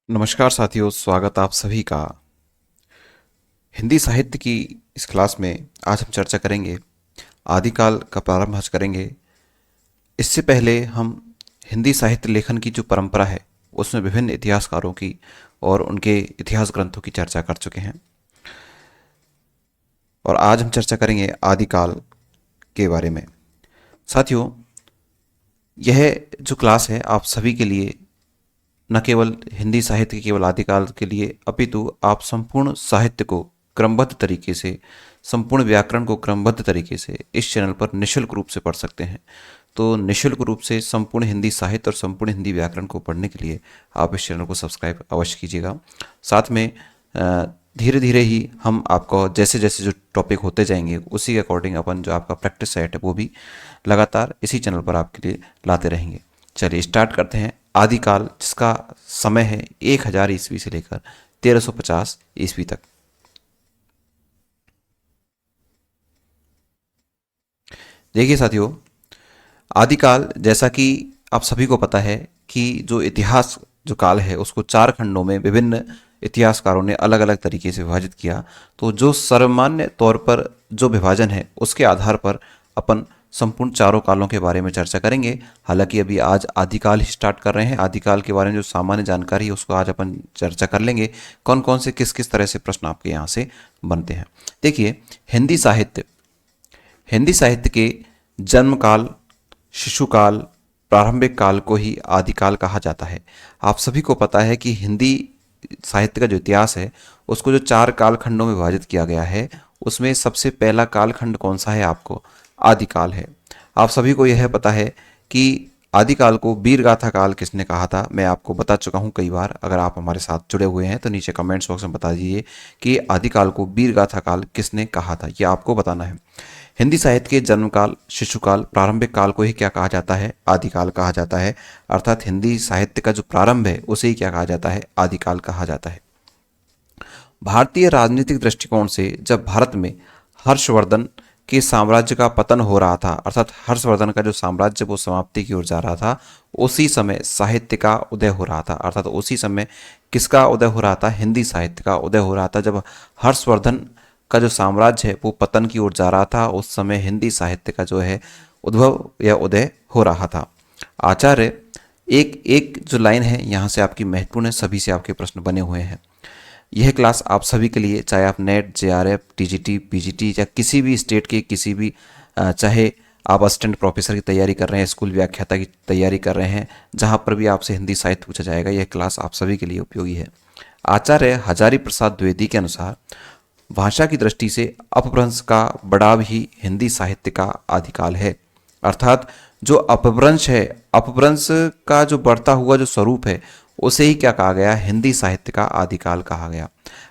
नमस्कार साथियों, स्वागत आप सभी का। हिंदी साहित्य की इस क्लास में आज हम चर्चा करेंगे, आदिकाल का प्रारंभ आज करेंगे। इससे पहले हम हिंदी साहित्य लेखन की जो परंपरा है उसमें विभिन्न इतिहासकारों की और उनके इतिहास ग्रंथों की चर्चा कर चुके हैं। और आज हम चर्चा करेंगे आदिकाल के बारे में। साथियों, यह जो क्लास है आप सभी के लिए, न केवल हिंदी साहित्य के केवल आदिकाल के लिए, अपितु आप संपूर्ण साहित्य को क्रमबद्ध तरीके से, संपूर्ण व्याकरण को क्रमबद्ध तरीके से इस चैनल पर निशुल्क रूप से पढ़ सकते हैं। तो निशुल्क रूप से संपूर्ण हिंदी साहित्य और संपूर्ण हिंदी व्याकरण को पढ़ने के लिए आप इस चैनल को सब्सक्राइब अवश्य कीजिएगा। साथ में धीरे धीरे ही हम आपको जैसे जैसे जो टॉपिक होते जाएंगे उसी के अकॉर्डिंग अपन जो आपका प्रैक्टिस सेट है वो भी लगातार इसी चैनल पर आपके लिए लाते रहेंगे। चलिए स्टार्ट करते हैं। आदिकाल, जिसका समय है 1000 ईस्वी से लेकर 1350 ईस्वी तक। देखिए साथियों, आदिकाल जैसा कि आप सभी को पता है कि जो इतिहास जो काल है उसको 4 खंडों में विभिन्न इतिहासकारों ने अलग अलग तरीके से विभाजित किया। तो जो सर्वमान्य तौर पर जो विभाजन है उसके आधार पर अपन संपूर्ण चारों कालों के बारे में चर्चा करेंगे। हालांकि अभी आज आदिकाल ही स्टार्ट कर रहे हैं। आदिकाल के बारे में जो सामान्य जानकारी है उसको आज अपन चर्चा कर लेंगे, कौन कौन से किस किस तरह से प्रश्न आपके यहाँ से बनते हैं। देखिए, हिंदी साहित्य के जन्म काल, शिशुकाल, प्रारंभिक काल को ही आदिकाल कहा जाता है। आप सभी को पता है कि हिंदी साहित्य का जो इतिहास है उसको जो 4 कालखंडों में विभाजित किया गया है उसमें सबसे पहला कालखंड कौन सा है? आपको आदिकाल है। आप सभी को यह पता है कि आदिकाल को वीरगाथा काल किसने कहा था? मैं आपको बता चुका हूं कई बार। अगर आप हमारे साथ जुड़े हुए हैं तो नीचे कमेंट्स बॉक्स में बता दीजिए कि आदिकाल को वीरगाथा काल किसने कहा था, यह आपको बताना है। हिंदी साहित्य के जन्मकाल, शिशुकाल, प्रारंभिक काल को ही क्या कहा जाता है? आदिकाल कहा जाता है। अर्थात हिंदी साहित्य का जो प्रारंभ है उसे ही क्या कहा जाता है? आदिकाल कहा जाता है। भारतीय राजनीतिक दृष्टिकोण से जब भारत में हर्षवर्धन के साम्राज्य का पतन हो रहा था, अर्थात हर्षवर्धन का जो साम्राज्य वो समाप्ति की ओर जा रहा था, उसी समय साहित्य का उदय हो रहा था। अर्थात उसी समय किसका उदय हो रहा था? हिंदी साहित्य का उदय हो रहा था। जब हर्षवर्धन का जो साम्राज्य है वो पतन की ओर जा रहा था, उस समय हिंदी साहित्य का जो है उद्भव या उदय हो रहा था। आचार्य, एक एक जो लाइन है यहाँ से आपकी महत्वपूर्ण है, सभी से आपके प्रश्न बने हुए हैं। यह क्लास आप सभी के लिए, चाहे आप नेट, जेआरएफ, टीजीटी, पीजीटी या किसी भी स्टेट के किसी भी चाहे आप असिस्टेंट प्रोफेसर की तैयारी कर रहे हैं, स्कूल व्याख्याता की तैयारी कर रहे हैं, जहाँ पर भी आपसे हिंदी साहित्य पूछा जाएगा, यह क्लास आप सभी के लिए उपयोगी है। आचार्य हजारी प्रसाद द्विवेदी के अनुसार भाषा की दृष्टि से अपभ्रंश का बढ़ाव ही हिंदी साहित्य का आदिकाल है। अर्थात जो अपभ्रंश है, अपभ्रंश का जो बढ़ता हुआ जो स्वरूप है उसे ही क्या कहा गया? हिंदी साहित्य का आदिकाल कहा गया।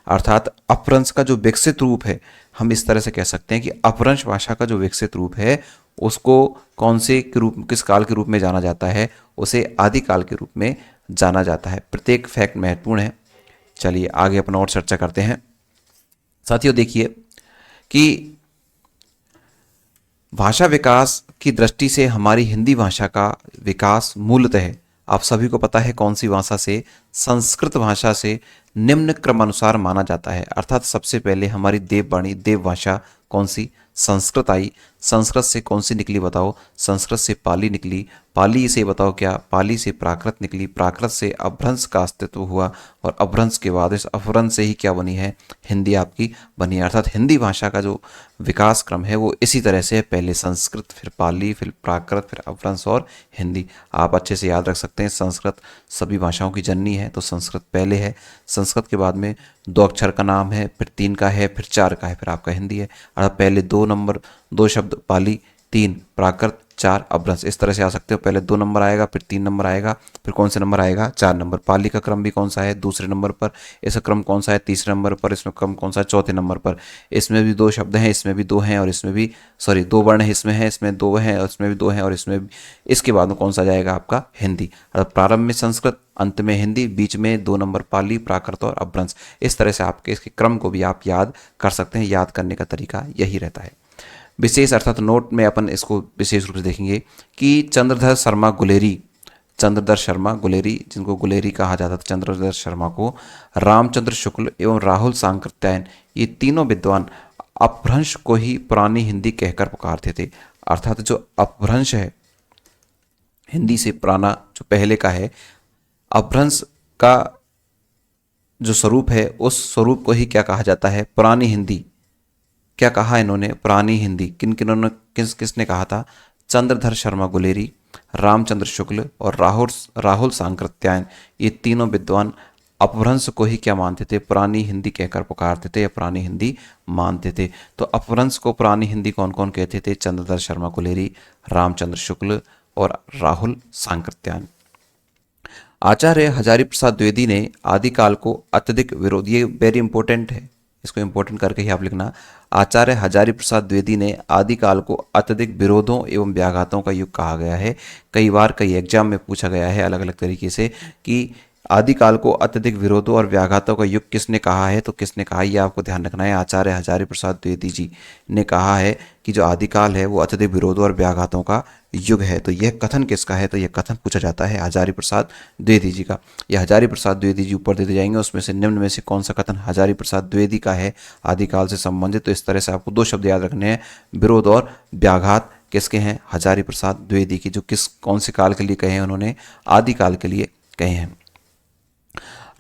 अर्थात अपभ्रंश का जो विकसित रूप है, हम इस तरह से कह सकते हैं कि अपभ्रंश भाषा का जो विकसित रूप है उसको कौन से के रूप, किस काल के रूप में जाना जाता है? उसे आदिकाल के रूप में जाना जाता है। प्रत्येक फैक्ट महत्वपूर्ण है। चलिए आगे अपना और चर्चा करते हैं। साथियों देखिए कि भाषा विकास की दृष्टि से हमारी हिंदी भाषा का विकास मूलतः आप सभी को पता है कौन सी भाषा से? संस्कृत भाषा से निम्न क्रमानुसार माना जाता है। अर्थात सबसे पहले हमारी देववाणी, देव भाषा कौन सी? संस्कृत आई। संस्कृत से कौन सी निकली बताओ? संस्कृत से पाली निकली। पाली से बताओ क्या? पाली से प्राकृत निकली। प्राकृत से अपभ्रंश का अस्तित्व हुआ और अपभ्रंश के बाद इस अपभ्रंश से ही क्या बनी है? हिंदी आपकी बनी है। अर्थात हिंदी भाषा का जो विकास क्रम है वो इसी तरह से है, पहले संस्कृत, फिर पाली, फिर प्राकृत, फिर अपभ्रंश और हिंदी। आप अच्छे से याद रख सकते हैं, संस्कृत सभी भाषाओं की जननी है, तो संस्कृत पहले है। संस्कृत के बाद में 2 अक्षर का नाम है, फिर 3 का है, फिर 4 का है, फिर आपका हिंदी है। अर्थात पहले 2 शब्द पाली, 3 प्राकृत, 4 अपभ्रंश, इस तरह से आ सकते हो। पहले 2 नंबर आएगा, फिर 3 नंबर आएगा, फिर कौन से नंबर आएगा? 4 नंबर। पाली का क्रम भी कौन सा है? दूसरे नंबर पर। इसका क्रम कौन सा है? तीसरे नंबर पर। इसमें क्रम कौन सा है? चौथे नंबर पर। इसमें भी 2 शब्द हैं, इसमें भी 2 हैं, और इसमें भी 2 वर्ण है, इसमें है, इसमें 2 हैं, और इसमें भी 2 हैं, और इसमें भी। इसके बाद में कौन सा जाएगा? आपका हिंदी। प्रारंभ में संस्कृत, अंत में हिंदी, बीच में 2 नंबर पाली, प्राकृत और अपभ्रंश। इस तरह से आपके इसके क्रम को भी आप याद कर सकते हैं। याद करने का तरीका यही रहता है। विशेष अर्थात नोट में अपन इसको विशेष रूप से देखेंगे कि चंद्रधर शर्मा गुलेरी चंद्रधर शर्मा गुलेरी, जिनको गुलेरी कहा जाता था, चंद्रधर शर्मा को, रामचंद्र शुक्ल एवं राहुल सांकृत्यायन, ये तीनों विद्वान अपभ्रंश को ही पुरानी हिंदी कहकर पुकारते थे। अर्थात जो अपभ्रंश है, हिंदी से पुराना जो पहले का है, अपभ्रंश का जो स्वरूप है उस स्वरूप को ही क्या कहा जाता है, पुरानी हिंदी। क्या कहा इन्होंने, पुरानी हिंदी। किन किन्होंने, किसने कहा था, चंद्रधर शर्मा गुलेरी, रामचंद्र शुक्ल और राहुल सांकृत्यायन, ये तीनों विद्वान अपभ्रंश को ही क्या मानते थे, पुरानी हिंदी कहकर पुकारते थे या पुरानी हिंदी मानते थे। तो अपभ्रंश को पुरानी हिंदी कौन कौन कहते थे, चंद्रधर शर्मा गुलेरी, रामचंद्र शुक्ल और राहुल सांकृत्यायन। आचार्य हजारी प्रसाद द्विवेदी ने आदिकाल को अत्यधिक विरोध, ये वेरी इंपॉर्टेंट है, इसको इंपॉर्टेंट करके ही आप लिखना। आचार्य हजारी प्रसाद द्विवेदी ने आदिकाल को अत्यधिक विरोधों एवं व्याघातों का युग कहा गया है। कई बार कई एग्जाम में पूछा गया है अलग अलग तरीके से कि आदिकाल को अत्यधिक विरोधों और व्याघातों का युग किसने कहा है, तो किसने कहा, ये आपको ध्यान रखना है। आचार्य हजारी प्रसाद द्विवेदी जी ने कहा है कि जो आदिकाल है वो अत्यधिक विरोधों और व्याघातों का युग है। तो यह कथन किसका है, तो यह कथन पूछा जाता है हजारी प्रसाद द्विवेदी जी का। यह हजारी प्रसाद द्विवेदी जी ऊपर देते जाएंगे, उसमें से निम्न में से कौन सा कथन हजारी प्रसाद द्विवेदी का है आदिकाल से संबंधित। तो इस तरह से आपको दो शब्द याद रखने हैं, विरोध और व्याघात किसके हैं, हजारी प्रसाद द्विवेदी की, जो कौन से काल के लिए कहे हैं, उन्होंने आदिकाल के लिए कहे हैं।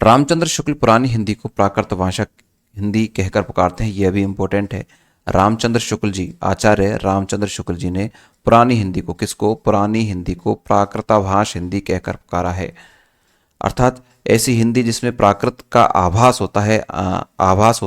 रामचंद्र शुक्ल पुरानी हिंदी को प्राकृत भाषा हिंदी कहकर पुकारते हैं, यह भी इंपॉर्टेंट है। रामचंद्र शुक्ल जी, आचार्य रामचंद्र शुक्ल जी ने पुरानी हिंदी को, किसको, पुरानी हिंदी को प्राकृताभाष हिंदी कहकर पुकारा है। अर्थात ऐसी हिंदी जिसमें प्राकृत का आभास होता है, आभास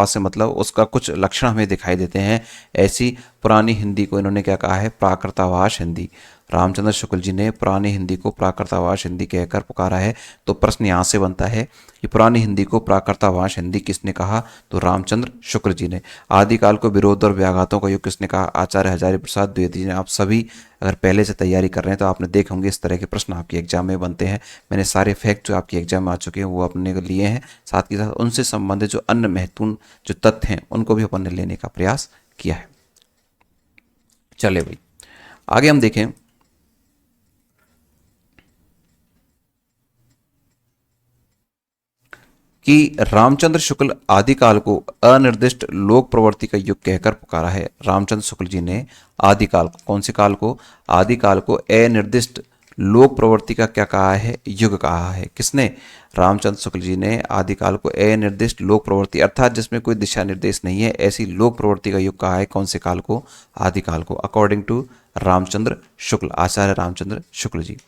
से मतलब उसका कुछ लक्षण हमें दिखाई देते हैं, ऐसी पुरानी हिंदी को इन्होंने क्या कहा है, प्राकृताभाष हिंदी। रामचंद्र शुक्ल जी ने पुरानी हिंदी को प्राकृताभाष हिंदी कहकर पुकारा है। तो प्रश्न यहाँ से बनता है कि पुरानी हिंदी को प्राकृताभाष हिंदी किसने कहा, तो रामचंद्र शुक्ल जी ने। आदिकाल को विरोध और व्याघातों का युग किसने कहा, आचार्य हजारी प्रसाद द्विवेदी जी ने। आप सभी अगर पहले से तैयारी कर रहे हैं तो आपने देखे होंगे इस तरह के प्रश्न आपके एग्जाम में बनते हैं। मैंने सारे फैक्ट जो आपके एग्जाम में आ चुके हैं वो अपने लिए हैं, साथ ही साथ उनसे संबंधित जो अन्य महत्वपूर्ण जो तथ्य हैं उनको भी अपन ने लेने का प्रयास किया है। चले भाई आगे हम देखें कि रामचंद्र शुक्ल आदिकाल को अनिर्दिष्ट लोक प्रवृत्ति का युग कहकर पुकारा है। रामचंद्र शुक्ल जी ने आदिकाल को, कौन से काल को, आदिकाल को अनिर्दिष्ट लोक प्रवृत्ति का क्या कहा है, युग कहा है। किसने, रामचंद्र शुक्ल जी ने आदिकाल को अनिर्दिष्ट लोक प्रवृत्ति अर्थात जिसमें कोई दिशा निर्देश नहीं है, ऐसी लोक प्रवृत्ति का युग कहा है। कौन से काल को, आदिकाल को, according to Ramchandra Shukla, Acharya Ramchandra Shukla ji.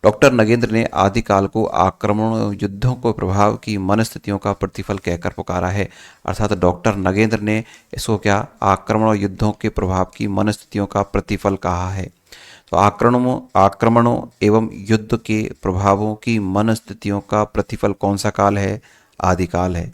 Doctor Nagendra ने आदिकाल को आक्रमणों युद्धों को प्रभाव की मनस्थितियों का प्रतिफल कहकर पुकारा है। अर्थात डॉक्टर नगेंद्र ने इसको क्या, आक्रमणों युद्धों के प्रभाव की मनस्थितियों का प्रतिफल कहा है। तो आक्रमणों एवं युद्ध के प्रभावों की मनस्थितियों का प्रतिफल कौन सा काल है, आदिकाल है।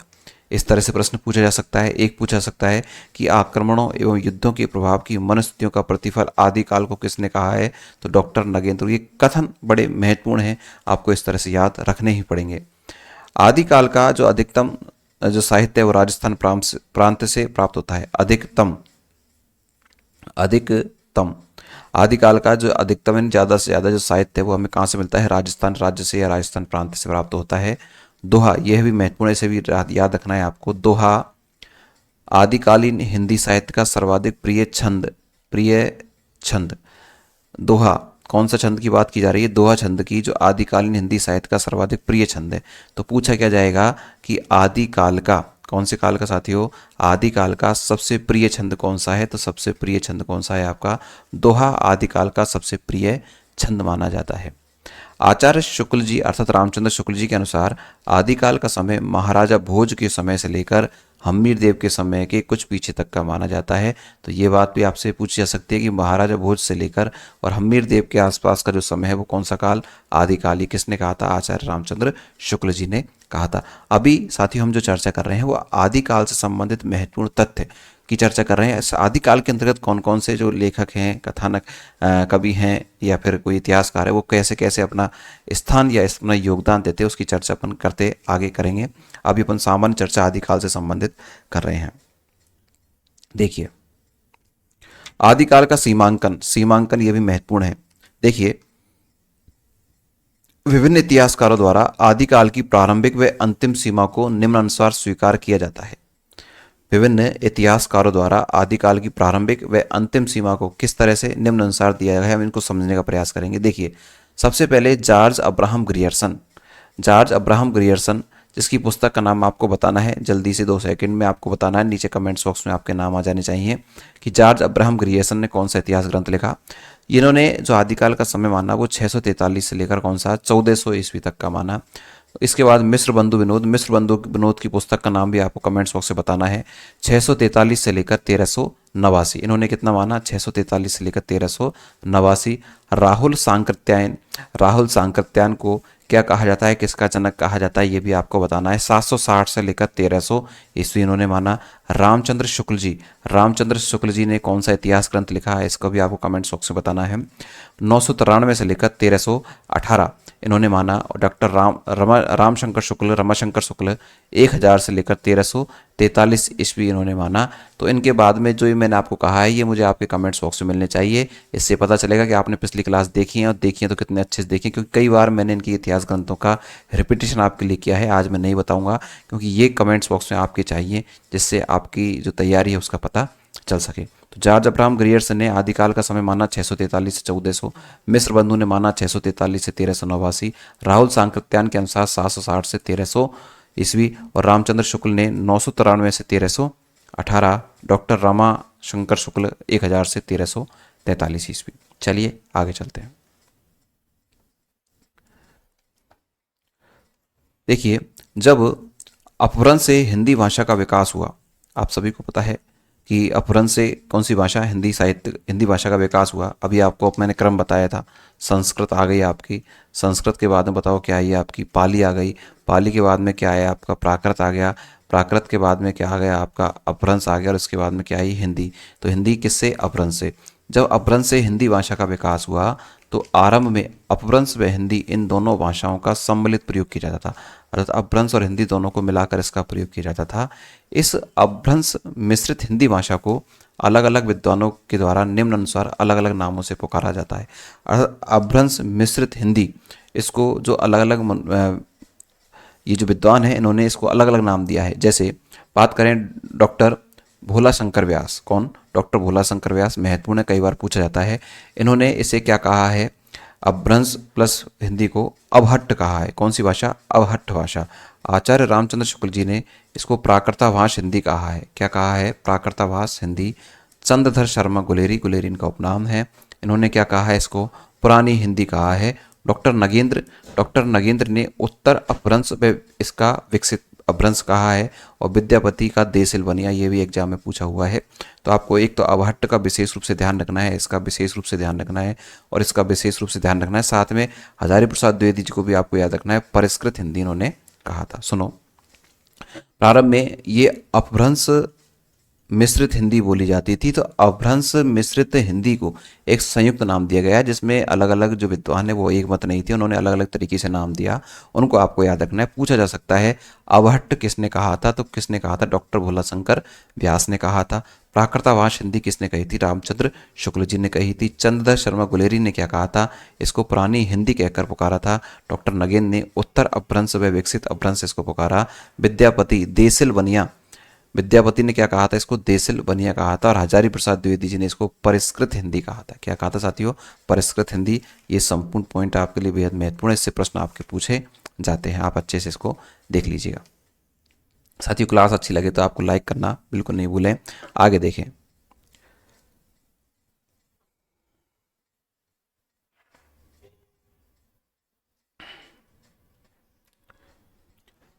इस तरह से प्रश्न पूछा जा सकता है। एक पूछा सकता है कि आक्रमणों एवं युद्धों के प्रभाव की मनस्थितियों का प्रतिफल आदिकाल को किसने कहा है, तो डॉक्टर नगेंद्र। ये कथन बड़े महत्वपूर्ण हैं, आपको इस तरह से याद रखने ही पड़ेंगे। आदिकाल का जो अधिकतम जो साहित्य है वो राजस्थान प्रांत से प्राप्त होता है। अधिकतम आदिकाल का जो अधिकतम यानी ज़्यादा से ज़्यादा जो साहित्य है वो हमें कहाँ से मिलता है, राजस्थान राज्य से या राजस्थान प्रांत से प्राप्त होता है। दोहा, यह भी महत्वपूर्ण, इसे भी याद रखना है आपको। दोहा आदिकालीन हिंदी साहित्य का सर्वाधिक प्रिय छंद। दोहा कौन सा छंद की बात की जा रही है, दोहा छंद की, जो आदिकालीन हिंदी साहित्य का सर्वाधिक प्रिय छंद है। तो पूछा क्या जाएगा कि आदिकाल का, कौन से काल का साथियों, आदिकाल का सबसे प्रिय छंद कौन सा है, तो सबसे प्रिय छंद कौन सा है आपका, दोहा आदिकाल का सबसे प्रिय छंद माना जाता है। आचार्य शुक्ल जी अर्थात रामचंद्र शुक्ल जी के अनुसार आदिकाल का समय महाराजा भोज के समय से लेकर हम्मीर देव के समय के कुछ पीछे तक का माना जाता है। तो ये बात भी आपसे पूछी जा सकती है कि महाराजा भोज से लेकर और हम्मीर देव के आसपास का जो समय है वो कौन सा काल, आदिकाल। ही किसने कहा था, आचार्य रामचंद्र शुक्ल जी ने कहा था। अभी साथियों हम जो चर्चा कर रहे हैं वो आदिकाल से संबंधित महत्वपूर्ण तथ्य की चर्चा कर रहे हैं। इस आदिकाल के अंतर्गत कौन कौन से जो लेखक हैं, कथानक कवि हैं या फिर कोई इतिहासकार है, वो कैसे कैसे अपना स्थान या अपना योगदान देते हैं, उसकी चर्चा अपन करते आगे करेंगे। अभी अपन सामान्य चर्चा आदिकाल से संबंधित कर रहे हैं। देखिए आदिकाल का सीमांकन ये भी महत्वपूर्ण है। देखिए विभिन्न इतिहासकारों द्वारा आदिकाल की प्रारंभिक व अंतिम सीमा को निम्नानुसार स्वीकार किया जाता है। विभिन्न इतिहासकारों द्वारा आदिकाल की प्रारंभिक व अंतिम सीमा को किस तरह से निम्नानुसार दिया गया है, हम इनको समझने का प्रयास करेंगे। देखिए, सबसे पहले George Abraham Grierson, George Abraham Grierson, जिसकी पुस्तक का नाम आपको बताना है, जल्दी से 2 सेकंड में आपको बताना है, नीचे कमेंट्स बॉक्स में आपके नाम आ जाने चाहिए कि जॉर्ज अब्राहम ग्रियर्सन ने कौन सा इतिहास ग्रंथ लिखा। इन्होंने जो आदिकाल का समय माना वो 643 से लेकर कौन सा 1400 ईस्वी तक का माना। इसके बाद मिस्र बंधु विनोद, मिस्र बंधु विनोद की पुस्तक का नाम भी आपको कमेंट्स बॉक्स में बताना है। 643 से लेकर 1389, इन्होंने कितना माना, 643 से लेकर 1389। राहुल सांकृत्यायन, राहुल सांकृत्यायन को क्या कहा जाता है, किसका जनक कहा जाता है, ये भी आपको बताना है। 760 से लेकर 1300 ईस्वी इन्होंने माना। रामचंद्र शुक्ल जी, रामचंद्र शुक्ल जी ने कौन सा इतिहास ग्रंथ लिखा है, इसको भी आपको कमेंट्स बॉक्स में बताना है। 993 से लेकर 1318 इन्होंने माना। डॉक्टर रामशंकर शुक्ल, रमाशंकर शुक्ल 1000 से लेकर 1343 ईस्वी इन्होंने माना। तो इनके बाद में जो मैंने आपको कहा है ये मुझे आपके कमेंट्स बॉक्स में मिलने चाहिए, इससे पता चलेगा कि आपने पिछली क्लास देखी है, और देखी है तो कितने अच्छे से देखी, क्योंकि कई बार मैंने इनकी इतिहास ग्रंथों का रिपीटेशन आपके लिए किया है, आज मैं नहीं बताऊंगा, क्योंकि ये कमेंट्स बॉक्स में आपके चाहिए, जिससे आपकी जो तैयारी है उसका पता चल सके। तो जॉर्ज अब्राहम ग्रियर्सन ने आदिकाल का समय माना 643 से 1400, मिस्र बंधु ने माना 643 से 1389, राहुल सांकृत्यायन के अनुसार 760 से 1300 ईस्वी, और रामचंद्र शुक्ल ने 993 से 1318, डॉक्टर रामा शंकर शुक्ल 1000 से 1343 ईस्वी। चलिए आगे चलते हैं। देखिए, जब अपभ्रंश से हिंदी भाषा का विकास हुआ, आप सभी को पता है कि अपभ्रंश से कौन सी भाषा, हिंदी साहित्य, हिंदी भाषा का विकास हुआ। अभी आपको मैंने क्रम बताया था, संस्कृत आ गई आपकी, संस्कृत के बाद में बताओ क्या आई आपकी, पाली आ गई, पाली के बाद में क्या आया आपका, प्राकृत आ गया, प्राकृत के बाद में क्या आ गया आपका, अपभ्रंश आ गया, और उसके बाद में क्या आई, हिंदी। तो हिंदी किससे, अपभ्रंश से। जब अपभ्रंश से हिंदी भाषा का विकास हुआ तो आरंभ में अपभ्रंश व हिंदी इन दोनों भाषाओं का सम्मिलित प्रयोग किया जाता था, अर्थात अपभ्रंश और हिंदी दोनों को मिलाकर इसका प्रयोग किया जाता था। इस अपभ्रंश मिश्रित हिंदी भाषा को अलग अलग विद्वानों के द्वारा निम्न अनुसार अलग अलग नामों से पुकारा जाता है। अर्थात अपभ्रंश मिश्रित हिंदी, इसको जो अलग अलग ये जो विद्वान है इन्होंने इसको अलग अलग नाम दिया है। जैसे बात करें डॉक्टर भोला शंकर व्यास, कौन, डॉक्टर भोला शंकर व्यास, महत्वपूर्ण है, कई बार पूछा जाता है। इन्होंने इसे क्या कहा है, अपभ्रंश प्लस हिंदी को अवहट्ट कहा है। कौन सी भाषा, अवहट्ट भाषा। आचार्य रामचंद्र शुक्ल जी ने इसको प्राकृताभाष हिंदी कहा है। क्या कहा है, प्राकृताभाष हिंदी। चंद्रधर शर्मा गुलेरी, गुलेरी इनका उपनाम है, इन्होंने क्या कहा है, इसको पुरानी हिंदी कहा है। डॉक्टर नगेंद्र ने उत्तर अपभ्रंश में इसका विकसित अपभ्रंश कहा है, और विद्यापति का देसिल बनिया, ये भी एग्जाम में पूछा हुआ है। तो आपको एक तो अवहट्ट का विशेष रूप से ध्यान रखना है, इसका विशेष रूप से ध्यान रखना है, और इसका विशेष रूप से ध्यान रखना है। साथ में हजारी प्रसाद द्विवेदी जी को भी आपको याद रखना है, परिष्कृत हिंदी इन्होंने कहा था। सुनो, प्रारंभ में ये अपभ्रंश मिश्रित हिंदी बोली जाती थी, तो अपभ्रंश मिश्रित हिंदी को एक संयुक्त नाम दिया गया है, जिसमें अलग अलग जो विद्वान है वो एक मत नहीं थे, उन्होंने अलग अलग तरीके से नाम दिया, उनको आपको याद रखना है। पूछा जा सकता है अवहट्ट किसने कहा था, तो किसने कहा था, डॉक्टर भोला शंकर व्यास ने कहा था। प्राकृताभाष हिंदी किसने कही थी, रामचंद्र शुक्ल जी ने कही थी। चंद्रधर शर्मा गुलेरी ने क्या कहा था, इसको पुरानी हिंदी कहकर पुकारा था। डॉक्टर नगेंद्र ने उत्तर अपभ्रंश व विकसित अपभ्रंश इसको पुकारा। विद्यापति देसिल बनिया, विद्यापति ने क्या कहा था, इसको देसिल बनिया कहा था। और हजारी प्रसाद द्विवेदी जी ने इसको परिष्कृत हिंदी कहा था। क्या कहा था साथियों, परिष्कृत हिंदी। ये संपूर्ण पॉइंट आपके लिए बेहद महत्वपूर्ण है, इससे प्रश्न आपके पूछे जाते हैं, आप अच्छे से इसको देख लीजिएगा। साथियों, क्लास अच्छी लगे तो आपको लाइक करना बिल्कुल नहीं भूलें। आगे देखें,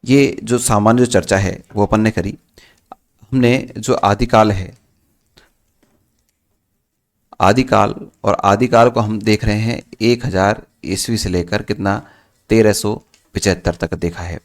ये जो सामान्य जो चर्चा है वो अपन ने करी। हमने जो आदिकाल है, आदिकाल, और आदिकाल को हम देख रहे हैं 1000 ईस्वी से लेकर कितना 1375 तक देखा है।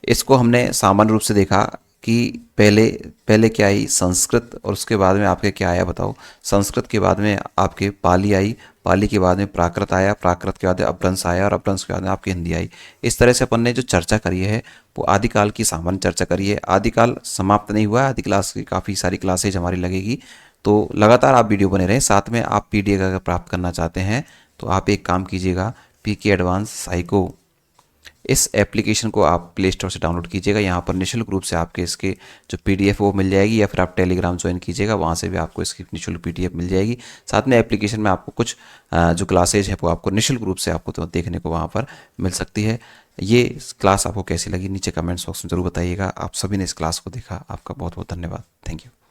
इसको हमने सामान्य रूप से देखा कि पहले क्या आई, संस्कृत, और उसके बाद में आपके क्या आया बताओ, संस्कृत के बाद में आपके पाली आई, पाली के बाद में प्राकृत आया, प्राकृत के बाद में अपभ्रंश आया, और अपभ्रंश के बाद में आपकी हिंदी आई। इस तरह से अपन ने जो चर्चा करी है वो आदिकाल की सामान्य चर्चा करी है। आदिकाल समाप्त नहीं हुआ है, आदि क्लास की काफ़ी सारी क्लासेज हमारी लगेगी, तो लगातार आप वीडियो बने रहें। साथ में आप PDF अगर प्राप्त करना चाहते हैं तो आप एक काम कीजिएगा, पीके एडवांस साइको। इस एप्लीकेशन को आप प्ले स्टोर से डाउनलोड कीजिएगा। यहाँ पर निःशुल्क रूप से आपके इसके जो पीडीएफ वो मिल जाएगी, या फिर आप टेलीग्राम ज्वाइन कीजिएगा, वहाँ से भी आपको इसकी निःशुल्क पीडीएफ मिल जाएगी। साथ में एप्लीकेशन में आपको कुछ जो क्लासेज है वो आपको निःशुल्क रूप से आपको तो देखने को वहाँ पर मिल सकती है। ये क्लास आपको कैसी लगी नीचे कमेंट्स बॉक्स में ज़रूर बताइएगा। आप सभी ने इस क्लास को देखा, आपका बहुत बहुत धन्यवाद। Thank you.